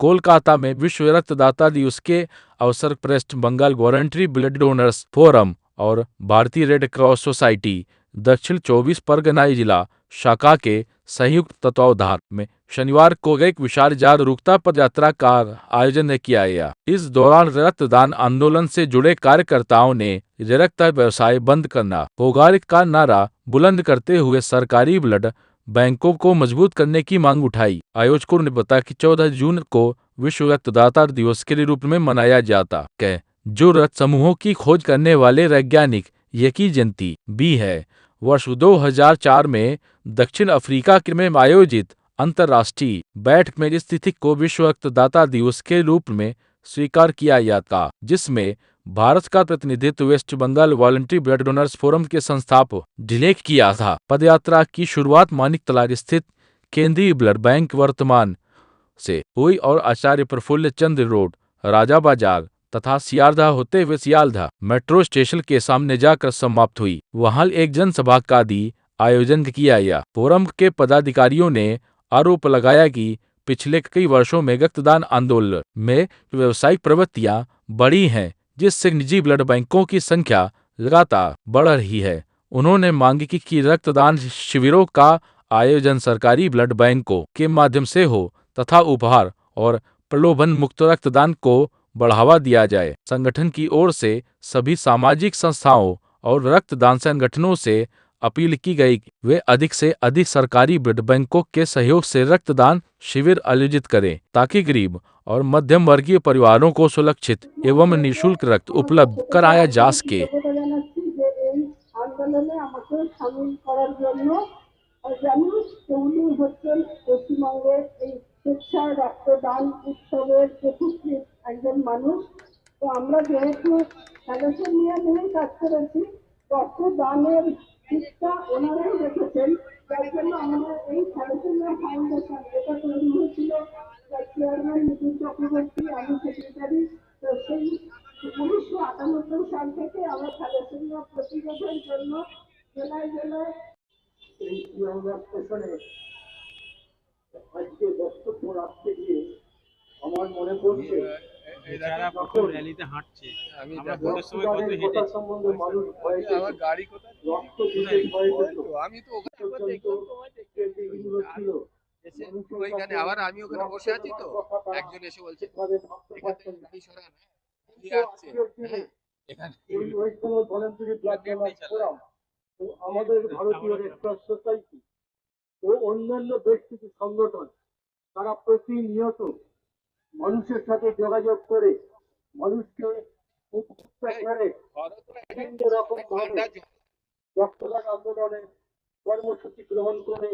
कोलकाता में विश्व रक्तदाता दिवस के अवसर पर West Bengal voluntary blood donors forum और भारतीय रेड क्रॉस सोसाइटी दक्षिण 24 परगना जिला शाखा के संयुक्त तत्वावधान में शनिवार को एक विशाल जागरूकता पदयात्रा का आयोजन किया गया। इस दौरान रक्तदान आंदोलन से जुड़े कार्यकर्ताओं ने रक्त व्यवसाय बंद करना होगा का नारा बुलंद करते हुए सरकारी ब्लड बैंकों को मजबूत करने की मांग उठाई। आयोजकों ने बताया कि 14 जून को विश्व रक्तदाता दिवस के रूप में मनाया जाता है, जो रक्त समूहों की खोज करने वाले वैज्ञानिक यकी जयंती भी है। वर्ष 2004 में दक्षिण अफ्रीका में आयोजित अंतर्राष्ट्रीय बैठक में इस तिथि को विश्व रक्तदाता दिवस के रूप में स्वीकार किया गया था, जिसमें भारत का प्रतिनिधित्व West Bengal voluntary blood donors forum के संस्थापक ने किया था। पदयात्रा की शुरुआत मानिक तालाब स्थित केंद्रीय ब्लड बैंक वर्तमान से हुई और आचार्य प्रफुल्ल चंद्र रोड, राजा बाजार तथा सियालदह होते हुए सियालदह मेट्रो स्टेशन के सामने जाकर समाप्त हुई। वहां एक जनसभा का भी आयोजन किया गया। फोरम के पदाधिकारियों ने आरोप लगाया कि पिछले कई वर्षों में रक्तदान आंदोलन में व्यावसायिक प्रवृत्तियां बढ़ी हैं, जिससे निजी ब्लड बैंकों की संख्या लगातार बढ़ रही है। उन्होंने मांग की कि रक्तदान शिविरों का आयोजन सरकारी ब्लड बैंकों के माध्यम से हो तथा उपहार और प्रलोभन मुक्त रक्तदान को बढ़ावा दिया जाए। संगठन की ओर से सभी सामाजिक संस्थाओं और रक्तदान संगठनों से अपील की गई कि वे अधिक से अधिक सरकारी ब्लड बैंकों के सहयोग से रक्तदान शिविर आयोजित करें, ताकि गरीब और मध्यम वर्गीय परिवारों को सुरक्षित एवं निःशुल्क रक्त उपलब्ध कराया जा सके। স্বেচ্ছায় রক্তদান উৎসবের উপস্থিত একজন মানুষ। তো আমরা যেহেতু থ্যালাসেমিয়া নিয়েই কাজ করেছি, রক্তদানের দিকটা ওনারাই রেখেছেন, যার জন্য আমাদের এই থ্যালাসেমিয়া ফাউন্ডেশন এটা তৈরি হয়েছিল। চেয়ারম্যান নিতিন চক্রবর্তী, আমি সেক্রেটারি। তো সেই 1998 সাল থেকে আমরা থ্যালাসেমিয়া প্রতিরোধের জন্য জেলায় জেলায় এই স্টেশনে আজকে বক্তব্য রাখতে গিয়ে আমার মনে পড়ছে র্যালিতে হাঁটছে, আমি ভোটের সময় কত হেঁটেছি সম্বন্ধে মানুষ ভয় পেত, আমার গাড়ি কোথায় রক্ত দিতে ভয় পেত, আমি তো ওখানে ছিল ওইখানে, আবার আমি ওখানে বসে আছি, তো একজন এসে বলছে গাড়ি সরান, আমাদের ভারতীয় রেড ক্রস সোসাইটি ও অন্যান্য ব্যক্তিগত সংগঠন তারা প্রতিনিয়ত মানুষের সাথে যোগাযোগ করে মানুষকে উদ্বুদ্ধ করে বিভিন্ন রকম ভাবে রক্তদান আন্দোলনে কর্মসূচি গ্রহণ করে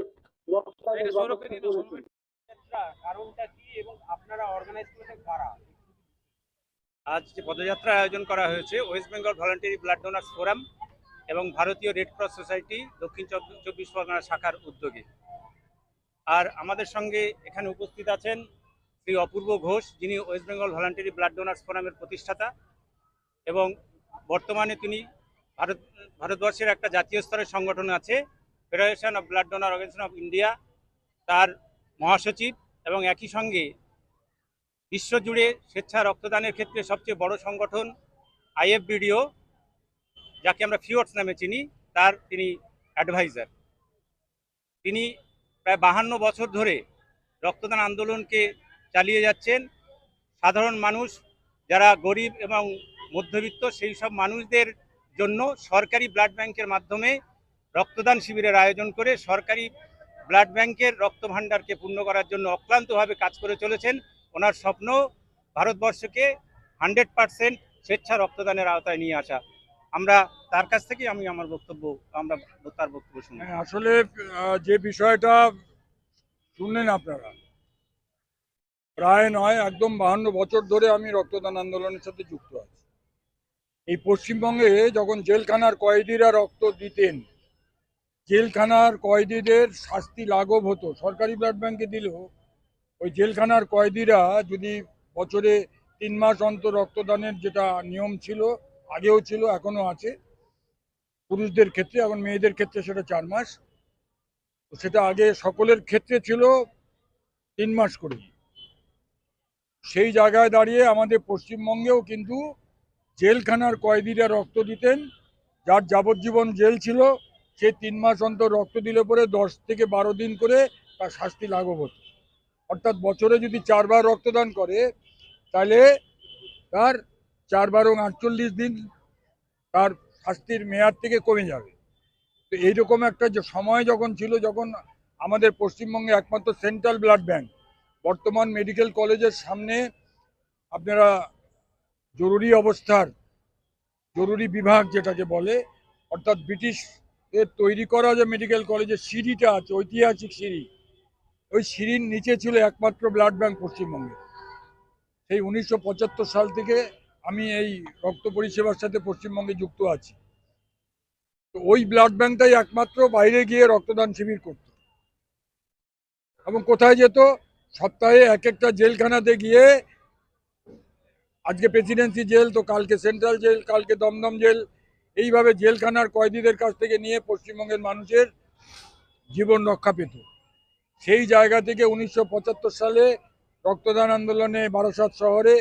কারণটা কি এবং আপনারা অর্গানাইজ করেছেন কারা? আজ যে পদযাত্রা আয়োজন করা হয়েছে West Bengal voluntary blood donors forum এবং ভারতীয় রেড ক্রস সোসাইটি দক্ষিণ 24 পরগনা শাখার উদ্যোগে। আর আমাদের সঙ্গে এখানে উপস্থিত আছেন শ্রী অপূর্ব ঘোষ, যিনি West Bengal voluntary blood donors ফোরামের প্রতিষ্ঠাতা এবং বর্তমানে তিনি ভারতবর্ষের একটা জাতীয় স্তরের সংগঠন আছে federation of blood donor organisation of India, তার মহাসচিব এবং একই সঙ্গে বিশ্বজুড়ে স্বেচ্ছা রক্তদানের ক্ষেত্রে সবচেয়ে বড় সংগঠন IFBDO, যাকে আমরা ফিওটস নামে চিনি, তার তিনি অ্যাডভাইজার। তিনি প্রায় 52 বছর ধরে রক্তদান আন্দোলনকে চালিয়ে যাচ্ছেন। সাধারণ মানুষ যারা গরিব এবং মধ্যবিত্ত, সেই সব মানুষদের জন্য সরকারি ব্লাড ব্যাংকের মাধ্যমে রক্তদান শিবিরের আয়োজন করে সরকারি ব্লাড ব্যাংকের রক্ত ভাণ্ডারকে পূর্ণ করার জন্য অক্লান্তভাবে কাজ করে চলেছেন। ওনার স্বপ্ন ভারতবর্ষকে 100% স্বেচ্ছা রক্তদানের আওতায় নিয়ে আসা। আমরা তার কাছ থেকে তার বক্তব্য শুনি। আসলে যে বিষয়টা শুনলেন আপনারা, প্রায় নয় একদম 52 বছর ধরে আমি রক্তদান আন্দোলনের সাথে যুক্ত আছি। এই পশ্চিমবঙ্গে যখন জেলখানার কয়েদিরা রক্ত দিতেন, জেলখানার কয়েদিদের শাস্তি লাঘব হতো, সরকারি ব্লাড ব্যাংকে দিলেও ওই জেলখানার কয়েদিরা যদি বছরে 3 মাস অন্তর রক্তদানের যেটা নিয়ম ছিল, আগেও ছিল এখনো আছে পুরুষদের ক্ষেত্রে, এখন মেয়েদের ক্ষেত্রে সেটা 4 মাস, সেটা আগে সকলের ক্ষেত্রে ছিল 3 মাস করে। সেই জায়গায় দাঁড়িয়ে আমাদের পশ্চিমবঙ্গেও কিন্তু জেলখানার কয়েদিরা রক্ত দিতেন। যার যাবজ্জীবন জেল ছিল সে 3 মাস অন্তর রক্ত দিলে পরে 10 থেকে 12 দিন করে তার শাস্তি লাঘব হতো। অর্থাৎ বছরে যদি 4 বার রক্তদান করে তাহলে তার 4 বারং 48 দিন তার শাস্তির মেয়াদ থেকে কমে যাবে। তো এইরকম একটা যে সময় যখন ছিল, যখন আমাদের পশ্চিমবঙ্গে একমাত্র সেন্ট্রাল ব্লাড ব্যাংক, বর্তমান মেডিকেল কলেজের সামনে আপনারা জরুরি অবস্থার জরুরি বিভাগ যেটাকে বলে, অর্থাৎ ব্রিটিশ এর তৈরি করা যে মেডিকেল কলেজের সিঁড়িটা আছে, ঐতিহাসিক সিঁড়ি, ওই সিঁড়ির নিচে ছিল একমাত্র ব্লাড ব্যাংক পশ্চিমবঙ্গে। সেই 1975 সাল থেকে আমি এই রক্ত পরিষেবার সাথে পশ্চিমবঙ্গে যুক্ত আছি। তো ওই ব্লাড ব্যাংকটাই একমাত্র বাইরে গিয়ে রক্তদান শিবির করত এবং কোথায় যেত, সপ্তাহে এক একটা জেলখানাতে গিয়ে, আজকে প্রেসিডেন্সি জেল, তো কালকে সেন্ট্রাল জেল, কালকে দমদম জেল, এইভাবে জেলখানার কয়েদিদের কাছ থেকে নিয়ে পশ্চিমবঙ্গের মানুষের জীবন রক্ষা পেত। সেই জায়গা থেকে 1975 সালে রক্তদান আন্দোলনে বারাসাত শহরে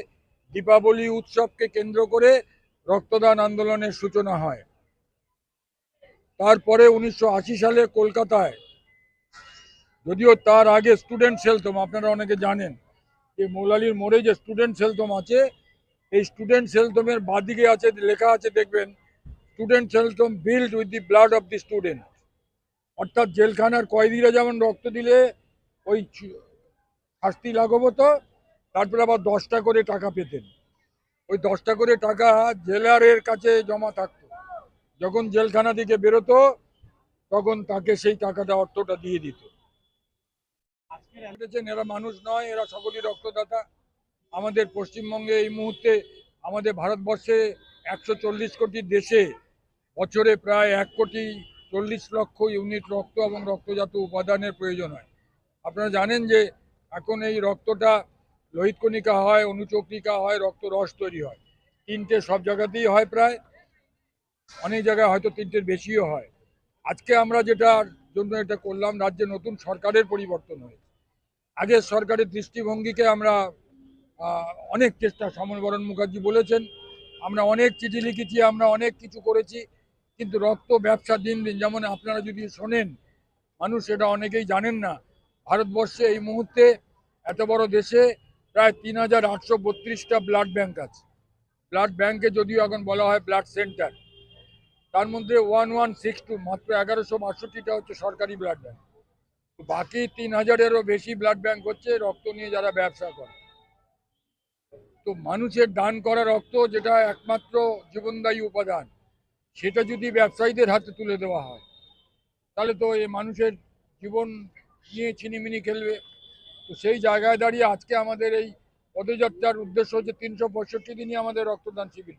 দীপাবলি উৎসবকে কেন্দ্র করে রক্তদান আন্দোলনের সূচনা হয়। তারপরে 1980 সালে কলকাতায়, যদিও তার আগে স্টুডেন্ট সেলথম, আপনারা অনেকে জানেন যে মৌলালির মোড়ে যে স্টুডেন্ট সেলথম আছে, এই স্টুডেন্ট সেলথমের বাদিকে আছে, লেখা আছে দেখবেন, স্টুডেন্ট সেলথম build with the blood of the student. অর্থাৎ জেলখানার কয়েদিরা যেমন রক্ত দিলে ওই শাস্তি লাঘব হতো, তারপরে আবার 10টা করে টাকা পেতেন। ওই 10টা করে টাকা জেলারের কাছে জমা থাকতো। যখন জেলখানা থেকে বেরোতো তখন তাকে সেই টাকাটা, অর্থটা দিয়ে দিত। এরা মানুষ নয়, এরা সকলেই রক্তদাতা। আমাদের পশ্চিমবঙ্গে এই মুহূর্তে, আমাদের ভারতবর্ষে 140 কোটি দেশে বছরে প্রায় 1,40,00,000 ইউনিট রক্ত এবং রক্তজাত উপাদানের প্রয়োজন হয়। আপনারা জানেন যে এখন এই রক্তটা লোহিত কণিকা হয়, অনুচক্রিকা হয়, রক্ত রস তৈরি হয়। 3টে সব জায়গাতেই হয় প্রায়, অনেক জায়গায় হয়তো 3টের বেশিও হয়। আজকে আমরা যেটার জন্য এটা করলাম, রাজ্যে নতুন সরকারের পরিবর্তন হয়েছে। আগের সরকারের দৃষ্টিভঙ্গিকে আমরা অনেক চেষ্টা, সমর বরণ মুখার্জি বলেছেন, আমরা অনেক চিঠি লিখেছি, আমরা অনেক কিছু করেছি, কিন্তু রক্ত ব্যবসা দিন দিন, যেমন আপনারা যদি শোনেন, মানুষ এটা অনেকেই জানেন না, ভারতবর্ষে এই মুহূর্তে এত বড় দেশে প্রায় 3,832টা ব্লাড ব্যাংক আছে। ব্লাড ব্যাংকে যদিও এখন বলা হয় ব্লাড সেন্টার, তার মধ্যে 1162, মাত্র 1162টা হচ্ছে সরকারি ব্লাড ব্যাংক। বাকি 3,000-এরও বেশি ব্লাড ব্যাংক হচ্ছে রক্ত নিয়ে যারা ব্যবসা করে। তো মানুষের দান করা রক্ত, যেটা একমাত্র জীবনদায়ী উপাদান, সেটা যদি ব্যবসায়ীদের হাতে তুলে দেওয়া হয়, তাহলে তো এই মানুষের জীবন নিয়ে ছিনিমিনি খেলবে। তো সেই জায়গায় দাঁড়িয়ে আজকে আমাদের এই পদযাত্রার উদ্দেশ্য হচ্ছে 365 দিনই আমাদের রক্তদান শিবির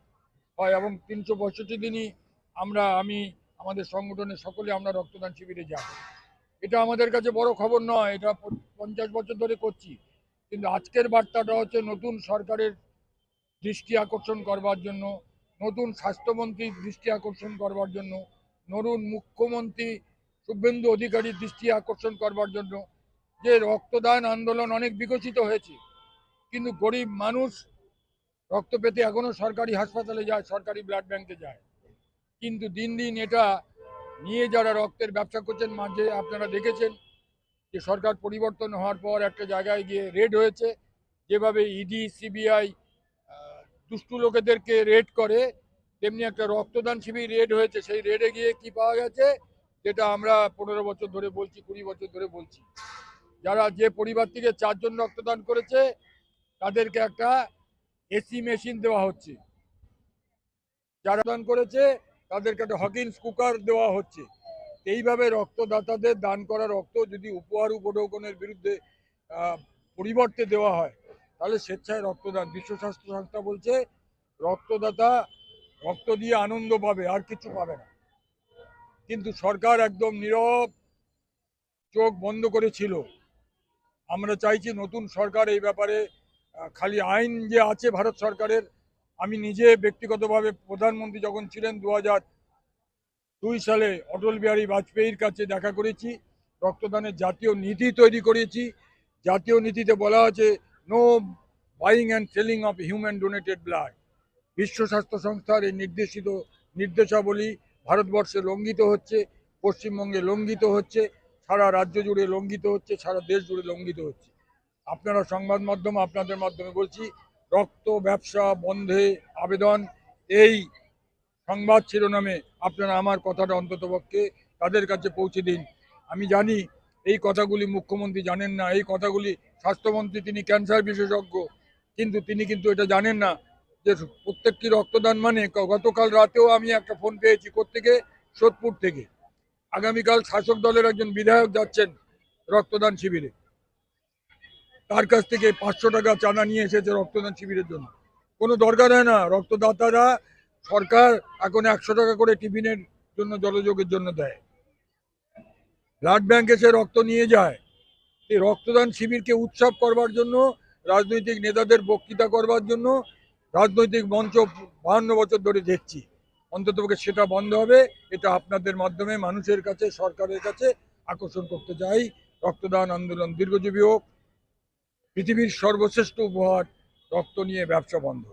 হয় এবং 365 দিনই আমি আমাদের সংগঠনের সকলে আমরা রক্তদান শিবিরে যাব। এটা আমাদের কাছে বড় খবর নয়, এটা 50 বছর ধরে করছি, কিন্তু আজকের বার্তাটা হচ্ছে নতুন সরকারের দৃষ্টি আকর্ষণ করবার জন্য, নতুন স্বাস্থ্যমন্ত্রীর দৃষ্টি আকর্ষণ করবার জন্য, নতুন মুখ্যমন্ত্রী শুভেন্দু অধিকারীর দৃষ্টি আকর্ষণ করবার জন্য, যে রক্তদান আন্দোলন অনেক বিকশিত হয়েছে, কিন্তু গরিব মানুষ রক্ত পেতে এখনো সরকারি হাসপাতালে যায়, সরকারি ব্লাড ব্যাংকে যায়। কিন্তু দিন দিন এটা নিয়ে যারা রক্তের ব্যবসা করছেন, মাঝে আপনারা দেখেছেন যে সরকার পরিবর্তন হওয়ার পর একটা জায়গায় গিয়ে রেড হয়েছে, যেভাবে ইডি সিবিআই দুষ্টু লোকেদেরকে রেড করে, তেমনি একটা রক্তদান শিবির রেড হয়েছে। সেই রেডে গিয়ে কি পাওয়া গেছে, যেটা আমরা 15 বছর ধরে বলছি, 20 বছর ধরে বলছি, যারা যে পরিবার থেকে 4 জন রক্তদান করেছে তাদেরকে একটা এসি মেশিন দেওয়া হচ্ছে, যারা দান করেছে তাদেরকে একটা হকিন্স কুকার দেওয়া হচ্ছে। এইভাবে রক্তদাতাদের দান করা রক্ত যদি উপহার উপঢৌকনের বিরুদ্ধে পরিবর্তে দেওয়া হয়, তাহলে স্বেচ্ছায় রক্তদান, বিশ্ব স্বাস্থ্য সংস্থা বলছে রক্তদাতা রক্ত দিয়ে আনন্দ পাবে, আর কিছু পাবে না। কিন্তু সরকার একদম নীরব, চোখ বন্ধ করেছিল। আমরা চাইছি নতুন সরকার এই ব্যাপারে, খালি আইন যে আছে ভারত সরকারের, আমি নিজে ব্যক্তিগতভাবে প্রধানমন্ত্রী যখন ছিলেন 2002 সালে অটল বিহারী বাজপেয়ীর কাছে দেখা করেছি, রক্তদানের জাতীয় নীতি তৈরি করেছি। জাতীয় নীতিতে বলা আছে no buying and selling of human donated blood. বিশ্ব স্বাস্থ্য সংস্থার এই নির্দেশিত নির্দেশাবলী ভারতবর্ষে লঙ্ঘিত হচ্ছে, পশ্চিমবঙ্গে লঙ্ঘিত হচ্ছে, সারা রাজ্য জুড়ে লঙ্ঘিত হচ্ছে, সারা দেশ জুড়ে লঙ্ঘিত হচ্ছে। আপনারা সংবাদ মাধ্যম, আপনাদের মাধ্যমে বলছি, রক্ত ব্যবসা বন্ধে আবেদন, এই সংবাদ শিরোনামে আপনারা আমার কথাটা অন্ততপক্ষে তাদের কাছে পৌঁছে দিন। আমি জানি এই কথাগুলি মুখ্যমন্ত্রী জানেন না, এই কথাগুলি স্বাস্থ্যমন্ত্রী, তিনি ক্যান্সার বিশেষজ্ঞ, কিন্তু তিনি কিন্তু এটা জানেন না যে প্রত্যেকটি রক্তদান মানে, গতকাল রাতেও আমি একটা ফোন পেয়েছি কোত্থেকে, সোদপুর থেকে। আগামীকাল শাসক দলের একজন বিধায়ক যাচ্ছেন রক্তদান শিবিরে, তার কাছ থেকে 500 টাকা চাঁদা নিয়ে এসেছে রক্তদান শিবিরের জন্য। কোনো দরকার হয় না, রক্তদাতারা, সরকার এখন 100 টাকা করে টিফিনের জন্য, জলযোগের জন্য দেয়। ব্লাড ব্যাংক এসে রক্ত নিয়ে যায়। এই রক্তদান শিবিরকে উৎসব করবার জন্য, রাজনৈতিক নেতাদের বক্তৃতা করবার জন্য রাজনৈতিক মঞ্চ 52 বছর ধরে দেখছি। অন্ততপক্ষে সেটা বন্ধ হবে, এটা আপনাদের মাধ্যমে মানুষের কাছে, সরকারের কাছে আকর্ষণ করতে চাই। রক্তদান আন্দোলন দীর্ঘজীবী হোক। পৃথিবীর সর্বশ্রেষ্ঠ উপহার, রক্ত নিয়ে ব্যবসা বন্ধ।